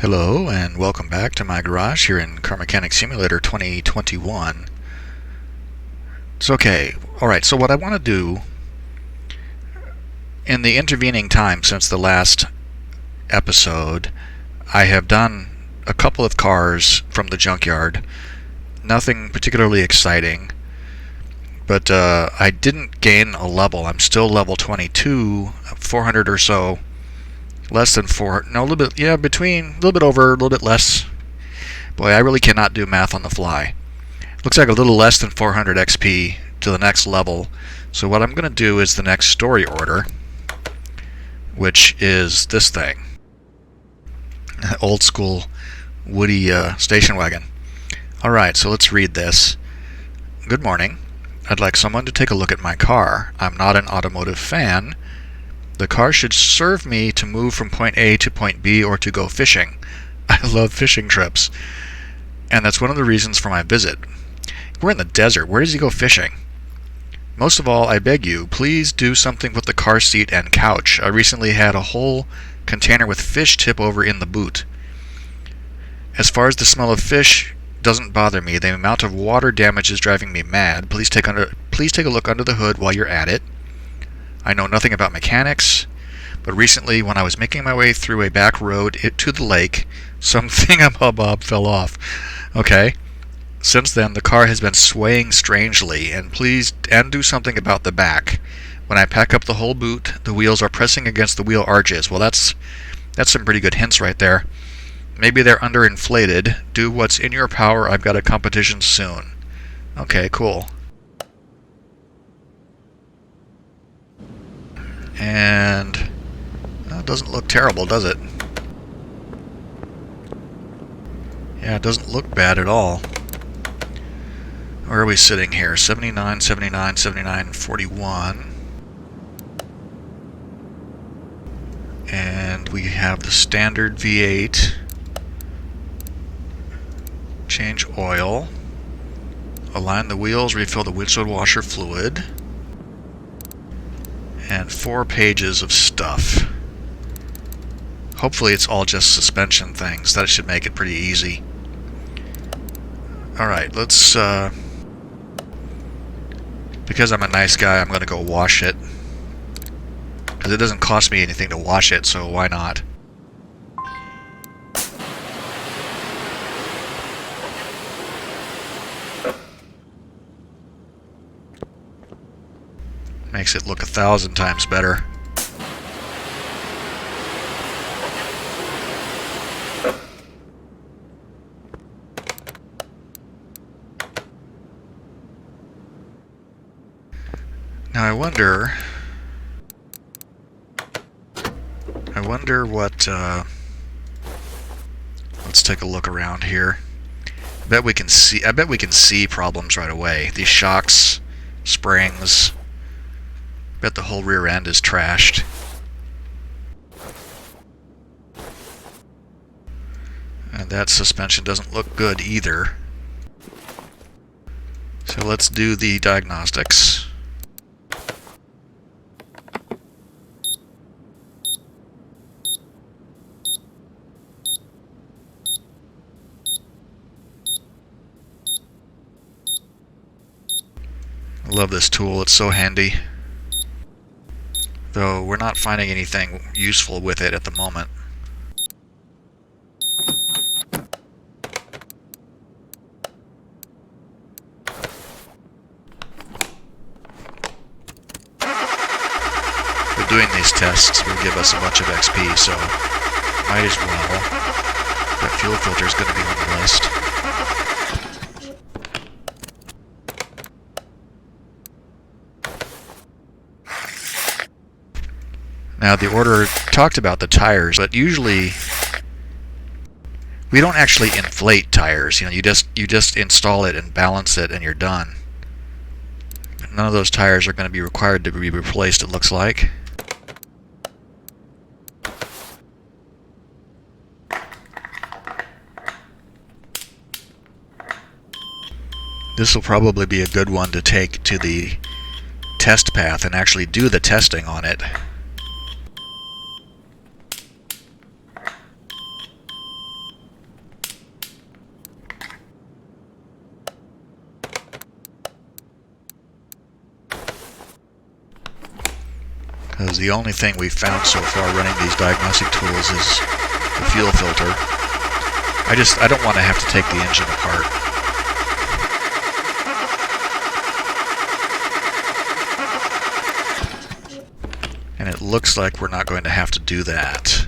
Hello and welcome back to my garage here in Car Mechanic Simulator 2021. It's okay. Alright, so what I want to do in the intervening time since the last episode, I have done a couple of cars from the junkyard. Nothing particularly exciting, but I didn't gain a level. I'm still level 22, 400 or so. Less than 4, no, a little bit, yeah, between, a little bit over, a little bit less. Boy, I really cannot do math on the fly. Looks like a little less than 400 XP to the next level. So what I'm going to do is the next story order, which is this thing. Old school Woody station wagon. Alright, so let's read this. Good morning. I'd like someone to take a look at my car. I'm not an automotive fan. The car should serve me to move from point A to point B or to go fishing. I love fishing trips. And that's one of the reasons for my visit. We're in the desert. Where does he go fishing? Most of all, I beg you, please do something with the car seat and couch. I recently had a whole container with fish tip over in the boot. As far as the smell of fish doesn't bother me, the amount of water damage is driving me mad. Please take a look under the hood while you're at it. I know nothing about mechanics, but recently when I was making my way through a back road to the lake, some thingamabob fell off. Okay. Since then, the car has been swaying strangely, and please do something about the back. When I pack up the whole boot, the wheels are pressing against the wheel arches. Well, that's some pretty good hints right there. Maybe they're underinflated. Do what's in your power. I've got a competition soon. Okay, cool. And it doesn't look terrible, does it? Yeah, it doesn't look bad at all. Where are we sitting here? 79, 79, 79, 41. And we have the standard V8. Change oil. Align the wheels, refill the windshield washer fluid. And 4 pages of stuff. Hopefully it's all just suspension things. That should make it pretty easy. Alright, let's, because I'm a nice guy, I'm going to go wash it. Because it doesn't cost me anything to wash it, so why not? Makes it look 1,000 times better. Now I wonder what, let's take a look around here. I bet we can see problems right away. These shocks, springs, bet the whole rear end is trashed. And that suspension doesn't look good either. So let's do the diagnostics. I love this tool, it's so handy. Though we're not finding anything useful with it at the moment. But doing these tests will give us a bunch of XP, so might as well. That fuel filter is going to be on the list. Now the order talked about the tires, but usually we don't actually inflate tires. You know, you just install it and balance it, and you're done. None of those tires are going to be required to be replaced, it looks like. This will probably be a good one to take to the test path and actually do the testing on it. because the only thing we've found so far running these diagnostic tools is the fuel filter. I don't want to have to take the engine apart. And it looks like we're not going to have to do that.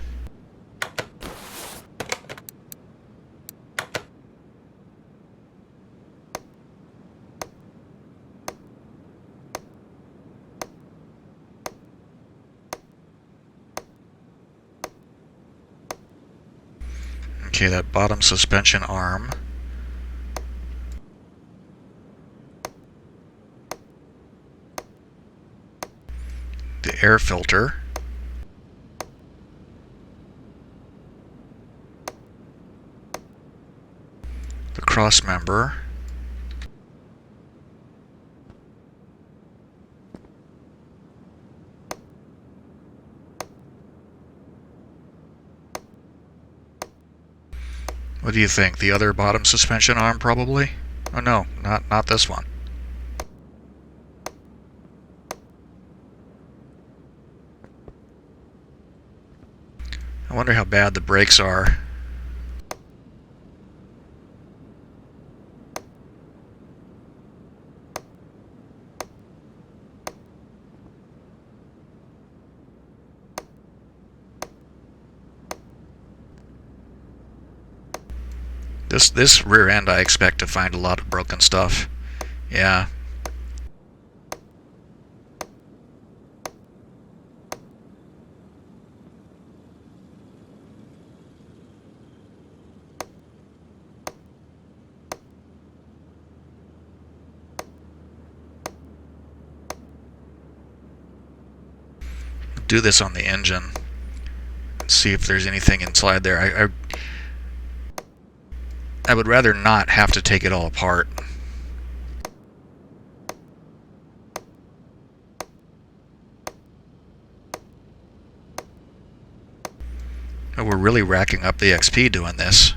Okay, that bottom suspension arm. The air filter. The cross member. What do you think? The other bottom suspension arm, probably? Oh no, not this one. I wonder how bad the brakes are. This rear end I expect to find a lot of broken stuff. Yeah. Do this on the engine. See if there's anything inside there. I would rather not have to take it all apart. Oh, we're really racking up the XP doing this.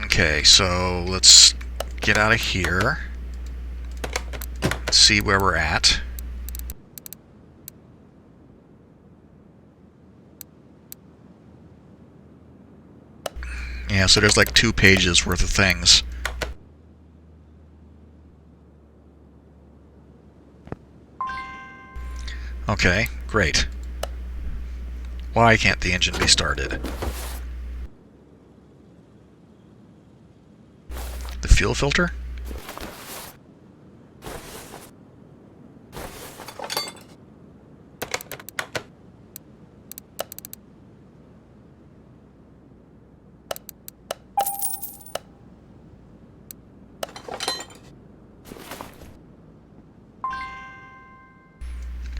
Okay, so let's get out of here. See where we're at. Yeah, so there's like 2 pages worth of things. Okay, great. Why can't the engine be started? The fuel filter?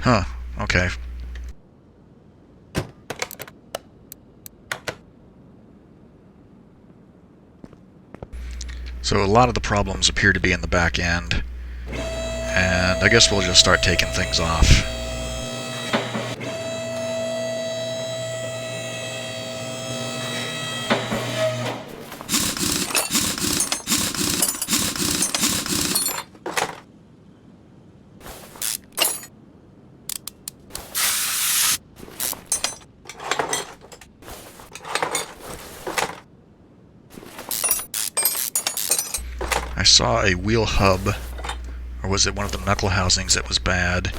Huh, okay. So a lot of the problems appear to be in the back end, and I guess we'll just start taking things off. I saw a wheel hub, or was it one of the knuckle housings that was bad?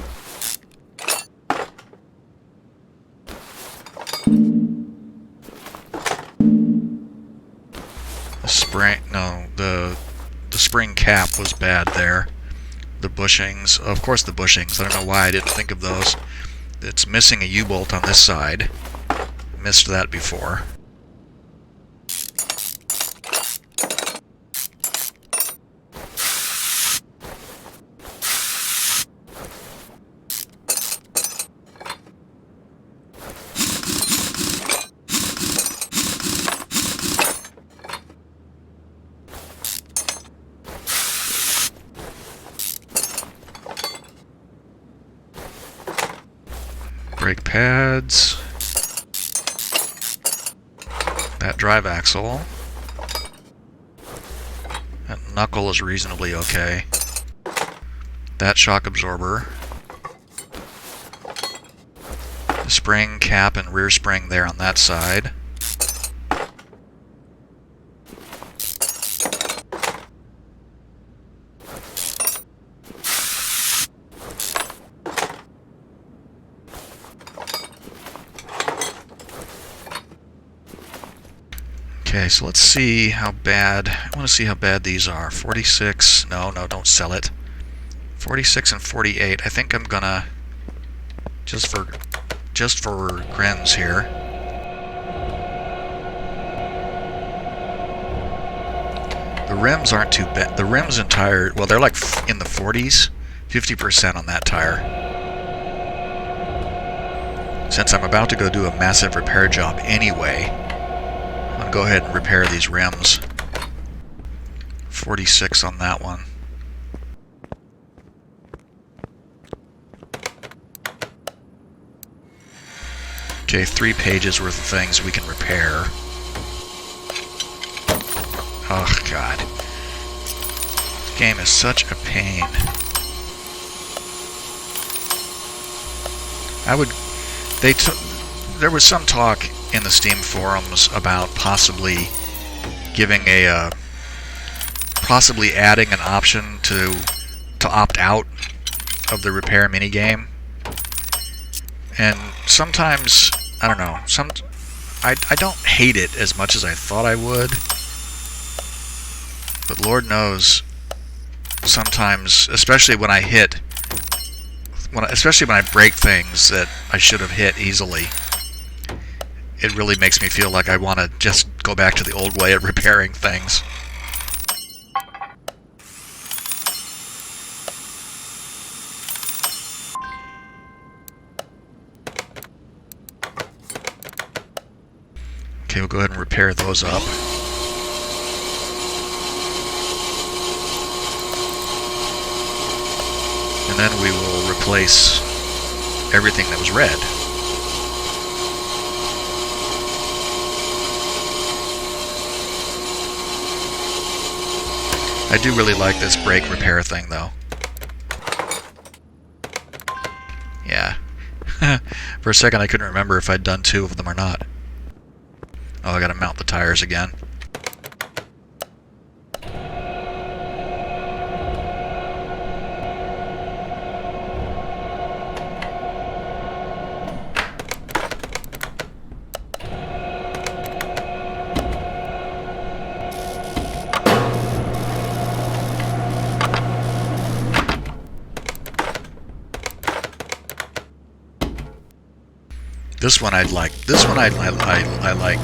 The spring, no, the spring cap was bad there. The bushings, of course the bushings, I don't know why I didn't think of those. It's missing a U-bolt on this side. Missed that before. Brake pads, that drive axle, knuckle is reasonably okay. That shock absorber. The spring cap and rear spring there on that side. Okay, so let's see how bad, I want to see how bad these are. 46, no, don't sell it. 46 and 48, I think I'm gonna, just for grins here. The rims aren't too bad. The rims and tire, well, they're like in the 40s, 50% on that tire. Since I'm about to go do a massive repair job anyway, I'm going to go ahead and repair these rims. 46 on that one. Okay, 3 pages worth of things we can repair. Oh, God. This game is such a pain. There was some talk in the Steam forums about possibly giving possibly adding an option to opt out of the repair minigame. And sometimes, I don't know, I don't hate it as much as I thought I would. But Lord knows, sometimes, especially when I break things that I should have hit easily, it really makes me feel like I want to just go back to the old way of repairing things. Okay, we'll go ahead and repair those up. And then we will replace everything that was red. I do really like this brake repair thing, though. Yeah. For a second I couldn't remember if I'd done 2 of them or not. Oh, I gotta mount the tires again. This one I'd like. This one I like.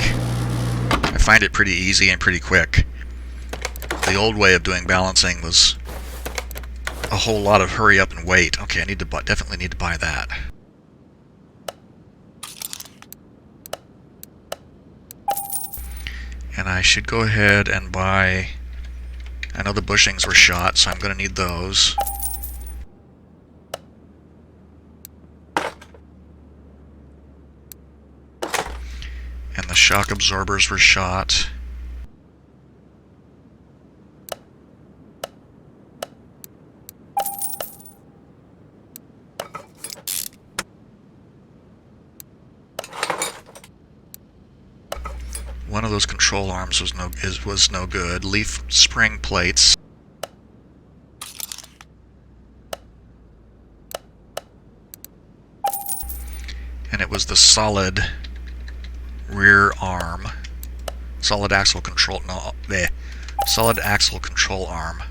I find it pretty easy and pretty quick. The old way of doing balancing was a whole lot of hurry up and wait. Okay, I need to definitely need to buy that. And I should go ahead and buy. I know the bushings were shot, so I'm going to need those. And the shock absorbers were shot. One of those control arms was no good. Leaf spring plates. And it was the solid rear arm. Solid axle control arm.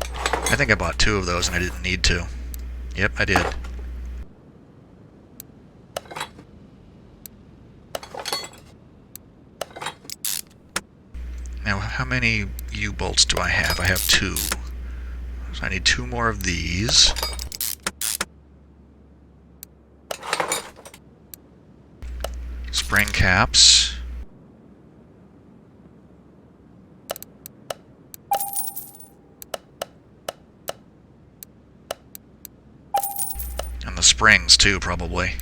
I think I bought 2 of those and I didn't need to. Yep, I did. Now, how many U-bolts do I have? I have 2. So I need 2 more of these. Spring caps. And the springs, too, probably.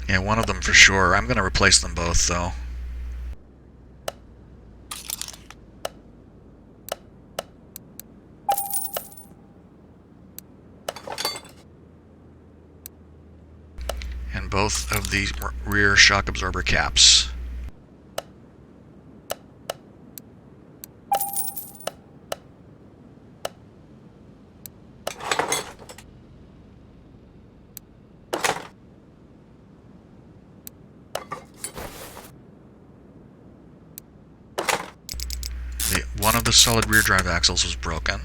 Yeah, one of them for sure. I'm going to replace them both, though. And both of the rear shock absorber caps. One of the solid rear drive axles was broken.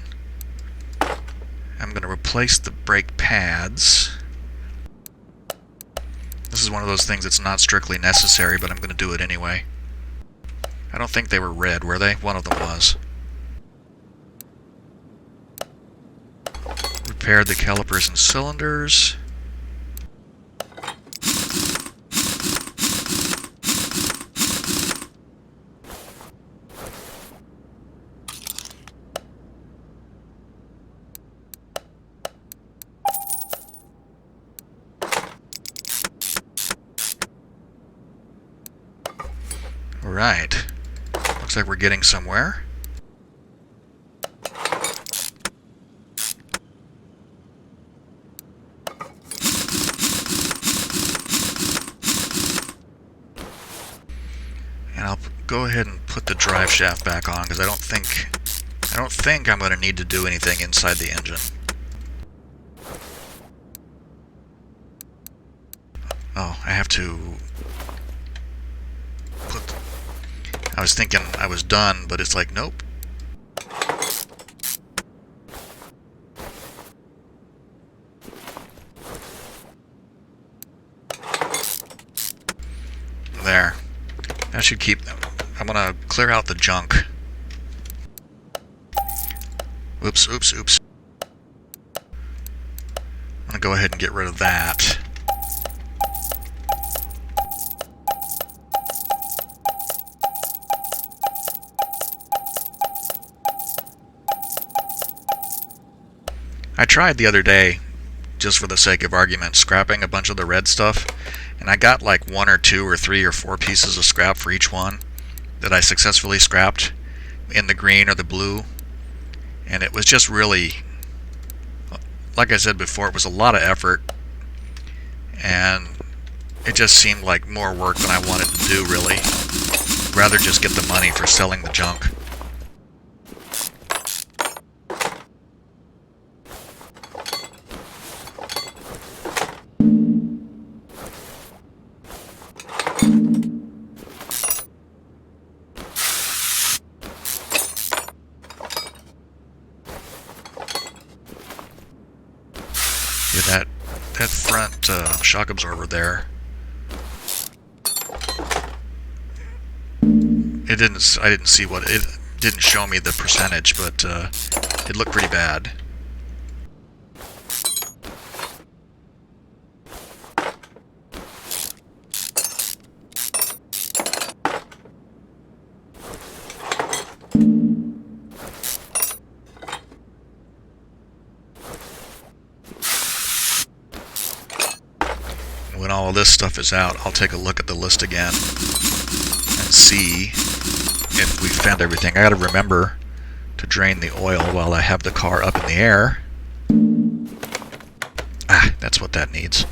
I'm going to replace the brake pads. This is one of those things that's not strictly necessary, but I'm going to do it anyway. I don't think they were red, were they? One of them was. Repaired the calipers and cylinders. Right. Looks like we're getting somewhere. And I'll go ahead and put the drive shaft back on because I don't think I'm going to need to do anything inside the engine. Oh, I have to put... I was thinking I was done, but it's like, nope. There. That should keep them. I'm going to clear out the junk. Oops, oops, oops. I'm going to go ahead and get rid of that. I tried the other day, just for the sake of argument, scrapping a bunch of the red stuff, and I got like 1 or 2 or 3 or 4 pieces of scrap for each one that I successfully scrapped in the green or the blue, and it was just really, like I said before, it was a lot of effort, and it just seemed like more work than I wanted to do, really. I'd rather just get the money for selling the junk. Yeah, that front shock absorber there. I didn't see what it didn't show me the percentage, but it looked pretty bad. When all of this stuff is out, I'll take a look at the list again and see if we found everything. I gotta remember to drain the oil while I have the car up in the air. Ah, that's what that needs.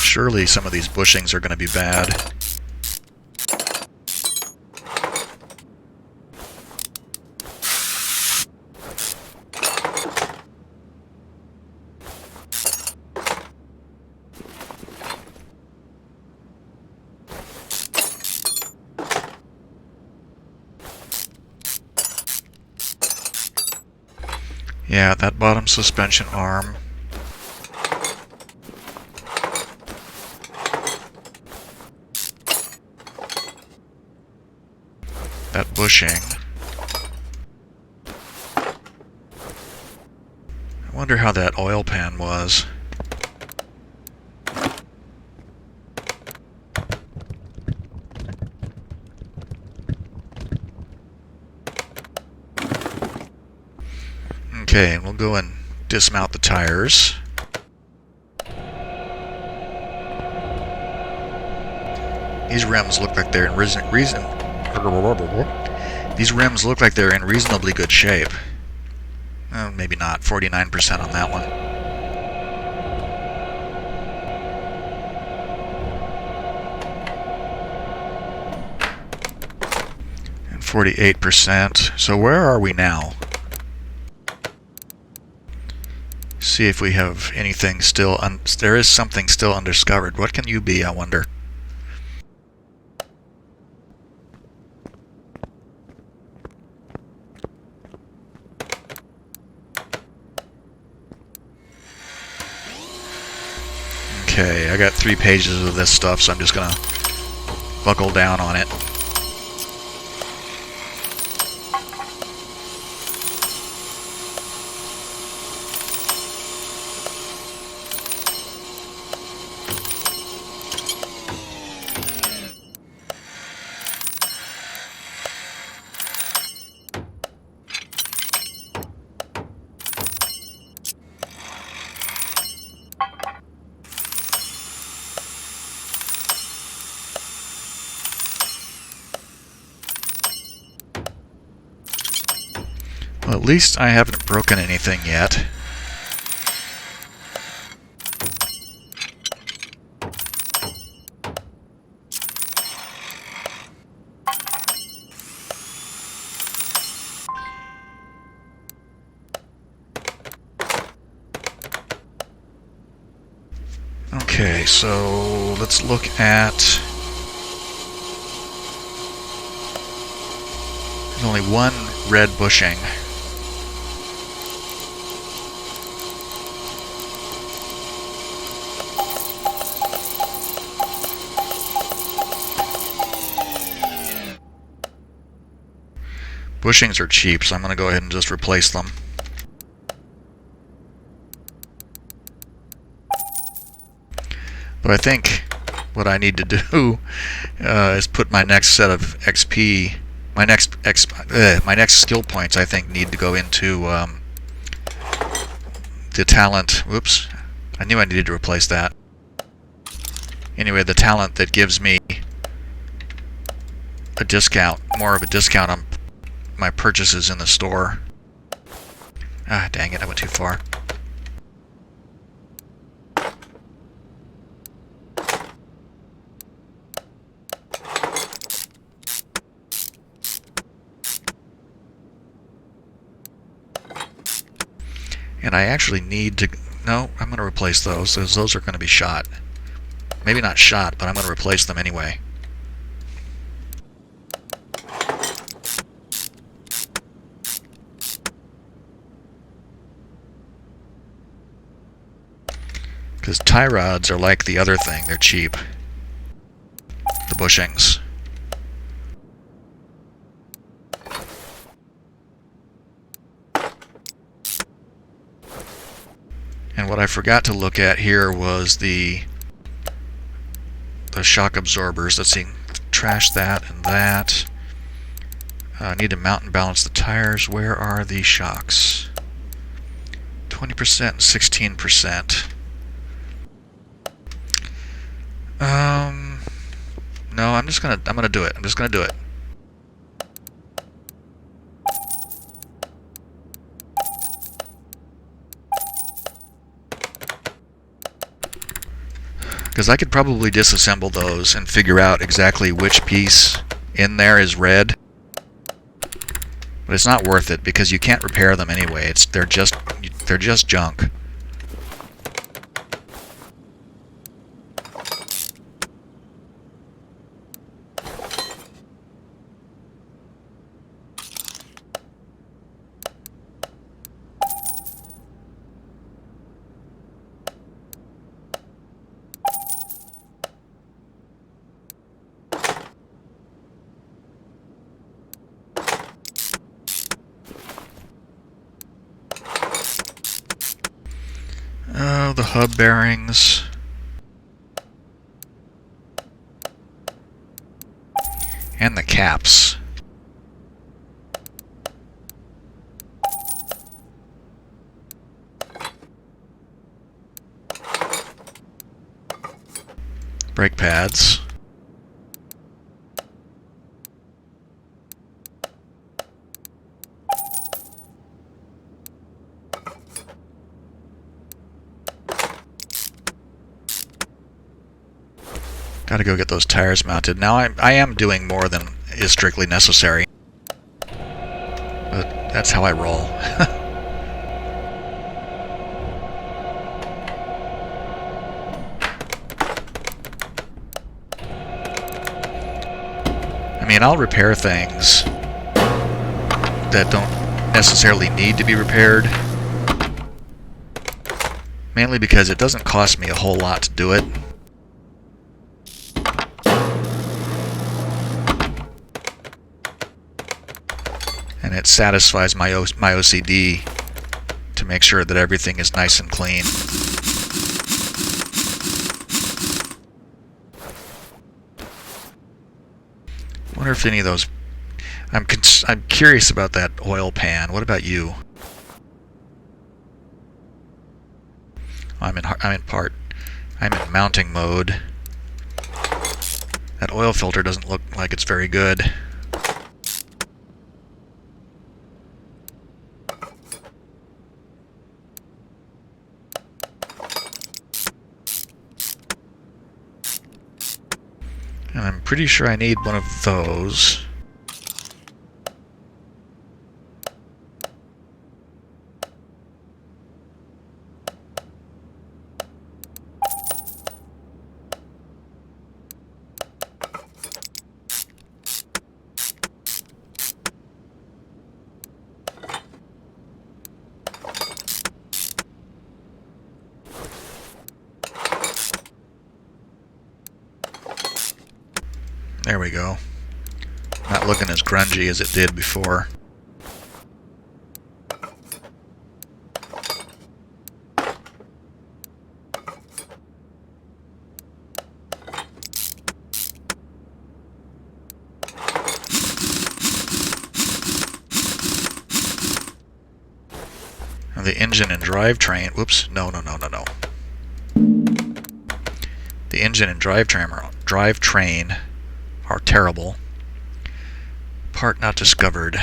Surely some of these bushings are going to be bad. Yeah, that bottom suspension arm. That bushing. I wonder how that oil pan was. Okay, and we'll go and dismount the tires. These rims look like they're in These rims look like they're in reasonably good shape. Maybe not. 49% on that one. And 48%. So where are we now? See if we have anything still. There is something still undiscovered. What can you be, I wonder? Okay, I got 3 pages of this stuff, so I'm just gonna buckle down on it. Well, at least I haven't broken anything yet. Okay, so let's look at... There's only one red bushing. Bushings are cheap, so I'm going to go ahead and just replace them. But I think what I need to do is put my next set of XP, my next skill points, I think, need to go into the talent. Whoops, I knew I needed to replace that. Anyway, the talent that gives me a discount, more of a discount on my purchases in the store. Ah, dang it, I went too far. And I actually need to... No, I'm going to replace those. Those are going to be shot. Maybe not shot, but I'm going to replace them anyway. Because tie rods are like the other thing. They're cheap. The bushings. And what I forgot to look at here was the shock absorbers. Let's see. Trash that and that. I need to mount and balance the tires. Where are the shocks? 20% and 16%. No, I'm gonna do it. I'm just gonna do it. Because I could probably disassemble those and figure out exactly which piece in there is red. But it's not worth it because you can't repair them anyway. They're just junk. Oh, the hub bearings. And the caps. brake pads. Gotta go get those tires mounted. Now I am doing more than is strictly necessary. But that's how I roll. I mean, I'll repair things that don't necessarily need to be repaired. Mainly because it doesn't cost me a whole lot to do it. And it satisfies my OCD to make sure that everything is nice and clean. I wonder if any of those... I'm curious about that oil pan. What about you? I'm in mounting mode. That oil filter doesn't look like it's very good. And I'm pretty sure I need one of those. There we go. Not looking as grungy as it did before. Now the engine and drivetrain... Whoops. No. The engine and drivetrain are terrible. Part not discovered.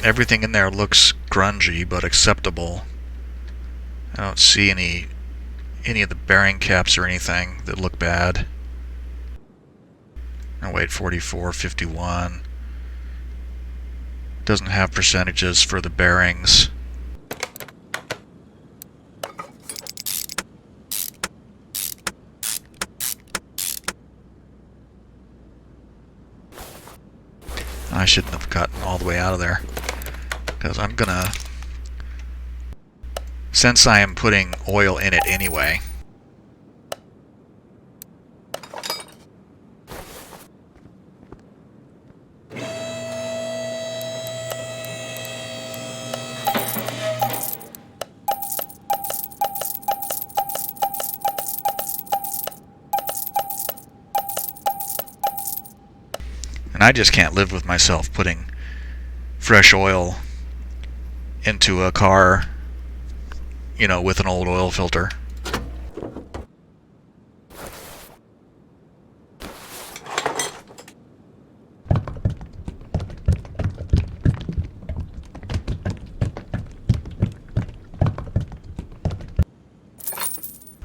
Everything in there looks grungy but acceptable. I don't see any of the bearing caps or anything that look bad. Oh wait, 44, 51. Doesn't have percentages for the bearings. I shouldn't have gotten all the way out of there, because I'm gonna... Since I am putting oil in it anyway, and I just can't live with myself putting fresh oil into a car, you know, with an old oil filter.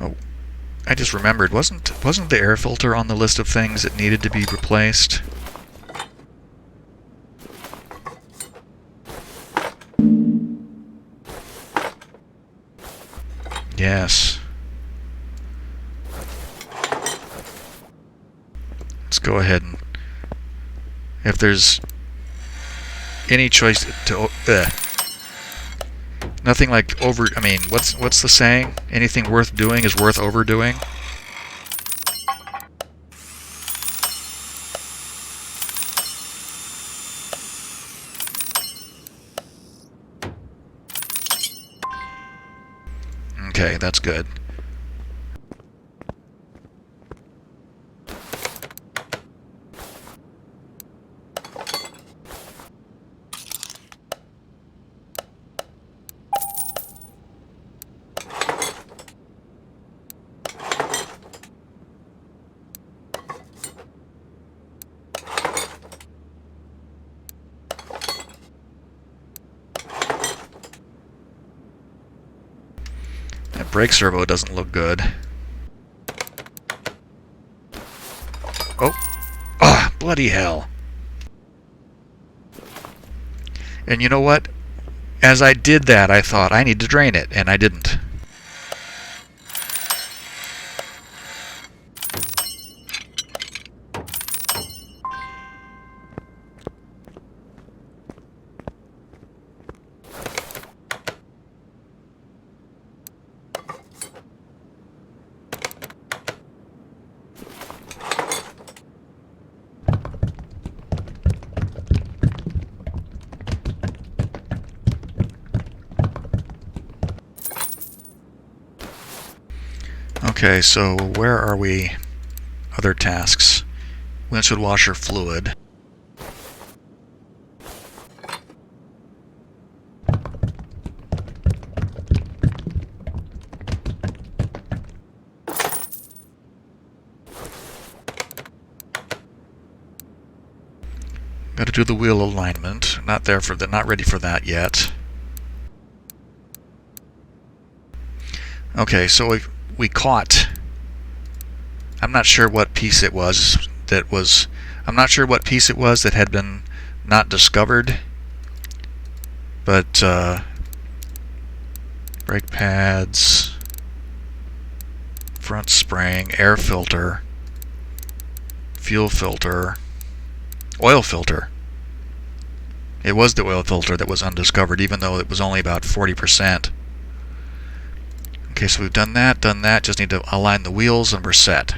Oh, I just remembered, wasn't the air filter on the list of things that needed to be replaced? Yes. Let's go ahead and, if there's any choice to, nothing like over, I mean, what's the saying? Anything worth doing is worth overdoing. Okay, that's good. That brake servo doesn't look good. Oh! Ah, bloody hell! And you know what? As I did that, I thought, I need to drain it, and I didn't. Okay, so where are we? Other tasks. Windshield washer fluid. Got to do the wheel alignment. Not ready for that yet. Okay, so we caught. I'm not sure what piece it was I'm not sure what piece it was that had been not discovered. But brake pads, front spring, air filter, fuel filter, oil filter. It was the oil filter that was undiscovered, even though it was only about 40%. Okay, so we've done that, just need to align the wheels and we're set.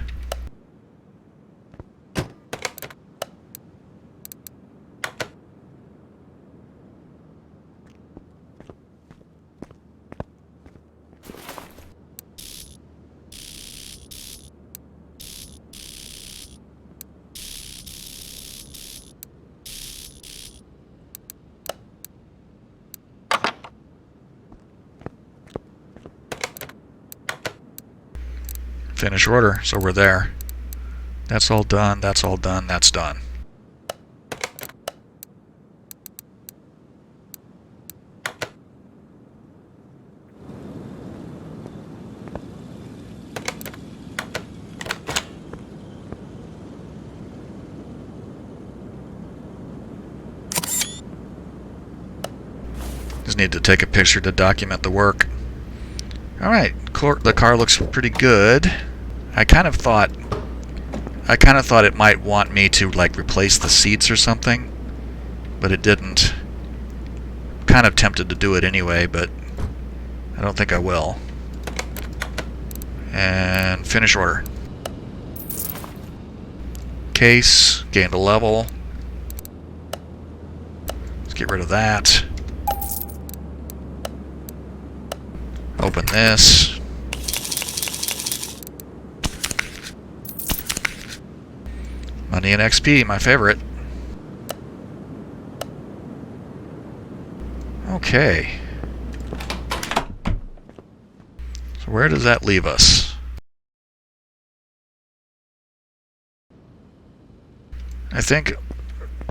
Finish order, so we're there. That's all done, that's all done, that's done. Just need to take a picture to document the work. Alright, the car looks pretty good. I kind of thought it might want me to like replace the seats or something, but it didn't. Kind of tempted to do it anyway, but I don't think I will. And finish order. Case, gained a level. Let's get rid of that. Open this. Money and XP, my favorite. Okay. So where does that leave us? I think,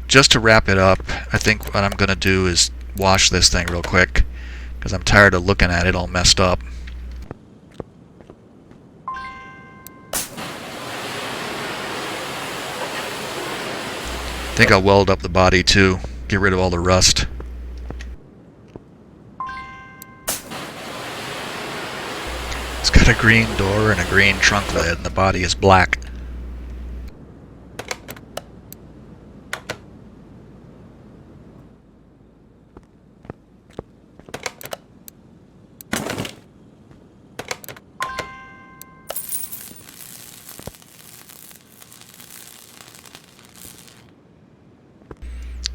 just to wrap it up, I think what I'm going to do is wash this thing real quick, because I'm tired of looking at it all messed up. I think I'll weld up the body too, get rid of all the rust. It's got a green door and a green trunk lid, and the body is black.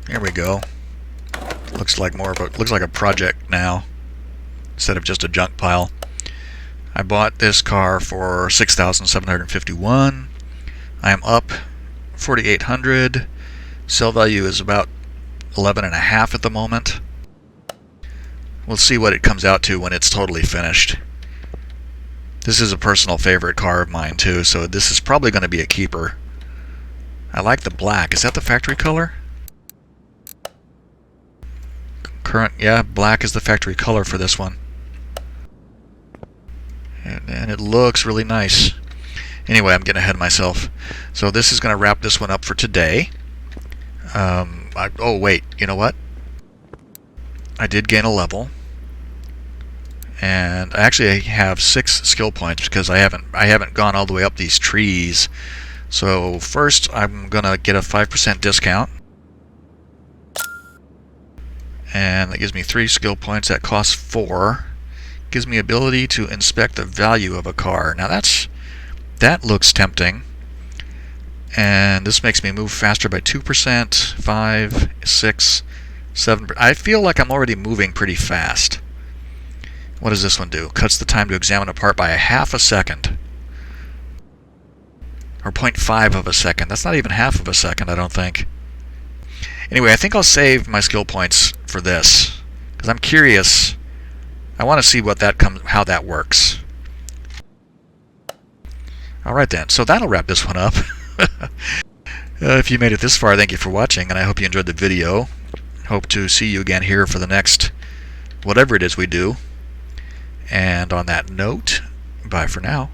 Here we go. Looks like a project now, instead of just a junk pile. I bought this car for $6,751. I am up $4,800. Sell value is about 11.5 at the moment. We'll see what it comes out to when it's totally finished. This is a personal favorite car of mine too, so this is probably going to be a keeper. I like the black. Is that the factory color? Current, yeah, black is the factory color for this one. And it looks really nice. Anyway, I'm getting ahead of myself. So this is going to wrap this one up for today. Oh wait, you know what? I did gain a level, and I actually have 6 skill points because I haven't gone all the way up these trees. So first, I'm gonna get a 5% discount, and that gives me 3 skill points. That costs 4. Gives me ability to inspect the value of a car. Now that looks tempting. And this makes me move faster by 2%, 5, 6, 7. I feel like I'm already moving pretty fast. What does this one do? Cuts the time to examine a part by a half a second. Or 0.5 of a second. That's not even half of a second, I don't think. Anyway, I think I'll save my skill points for this, because I'm curious. I want to see how that works. Alright then, so that'll wrap this one up. If you made it this far, thank you for watching, and I hope you enjoyed the video. Hope to see you again here for the next whatever it is we do. And on that note, bye for now.